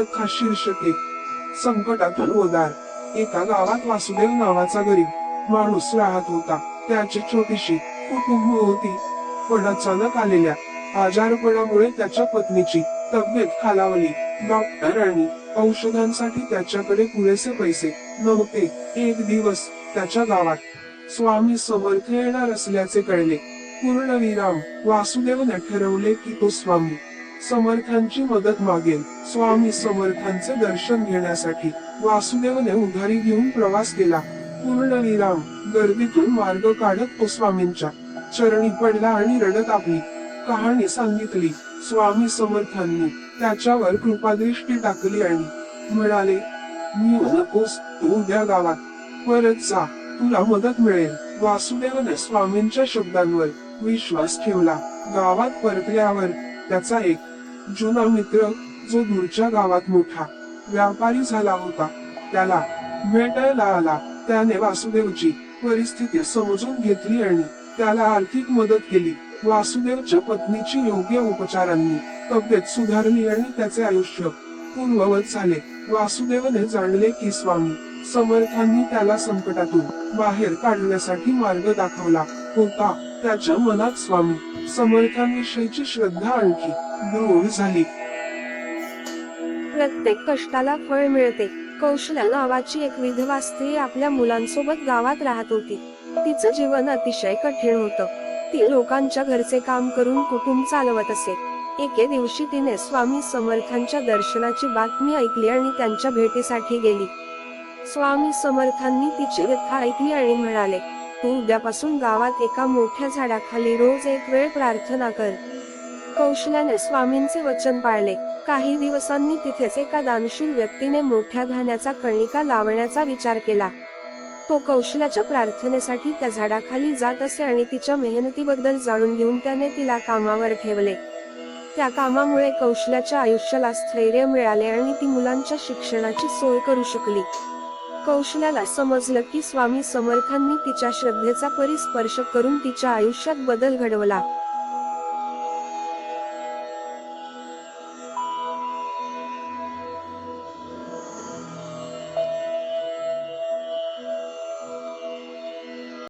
कथा शीर्षक 1. संकटातून उद्धार. एका गावात वासुदेव नावाचा गरीब माणूस राहत होता. त्याची छोटीशी कुटुंब होती. पण अचानक आलेल्या आजारपणामुळे त्याच्या पत्नीची तब्येत खालावली. डॉक्टर आणि औषधांसाठी त्याच्याकडे पुरेसे पैसे नव्हते. एक दिवस त्याच्या गावात स्वामी समर्थ येणार असल्याचे कळले. पूर्णविराम. वासुदेवने ठरवले की तो स्वामी समर्थांची मदत मागेल. स्वामी समर्थांचे दर्शन घेण्यासाठी वासुदेवने उधारी घेऊन प्रवास केला. पूर्णविराम. गर्दीतून मार्ग काढत तो स्वामींच्या चरणी पडला आणि रडत आपली कहाणी सांगितली. स्वामी समर्थांनी त्याच्यावर कृपादृष्टी टाकली आणि म्हणाले, "मी नकोस, तू उद्या गावात परत जा, तुला मदत मिळेल." वासुदेवने स्वामींच्या शब्दांवर विश्वास ठेवला. गावात परतल्यावर त्याचा एक जुना मित्र, जो दूरच्या गावात मोठा व्यापारी झाला होता, त्याला भेटायला आला. त्याने वासुदेवची परिस्थिती समजून घेतली आणि त्याला आर्थिक मदत केली. वासुदेवच्या पत्नीची योग्य उपचारांनी तब्येत सुधारली आणि त्याचे आयुष्य पूर्ववत झाले. वासुदेवने जाणले की स्वामी समर्थांनी त्याला संकटातून बाहेर काढण्यासाठी मार्ग दाखवला होता. त्याच्या मनात स्वामी समर्थांविषयीची श्रद्धा आणखी दृढ झाली. प्रत्येक कष्टाला फळ मिळते. कौशल्या नावाची एक विधवा स्त्री आपल्या मुलांसोबत गावात राहत होती. तिचं जीवन अतिशय कठीण होतं. ती लोकांच्या घरचे काम करून कुटुंब चालवत असे. एके दिवशी तिने स्वामी समर्थांच्या दर्शनाची बातमी ऐकली आणि त्यांच्या भेटीसाठी गेली. स्वामी समर्थांनी तिची व्यथा ऐकली आणि म्हणाले, "तू उद्यापासून गावात एका मोठ्या झाडाखाली रोज एक वेळ प्रार्थना कर." कौशल्याने स्वामींचे वचन पाळले. काही दिवसांनी तिथेच एका दानशूर व्यक्तीने मोठ्या धान्याचा कणिका लावण्याचा विचार केला. तो कौशल्याच्या प्रार्थनेसाठी त्या झाडाखाली जात असे आणि तिच्या मेहनतीबद्दल जाणून घेऊन त्याने तिला कामावर ठेवले. त्या कामामुळे कौशल्याच्या आयुष्याला स्थैर्य मिळाले आणि ती मुलांच्या शिक्षणाची सोय करू शकली. कौशल्याला समजलं की स्वामी समर्थांनी तिच्या श्रद्धेचा परिस्पर्श करून तिच्या आयुष्यात बदल घडवला.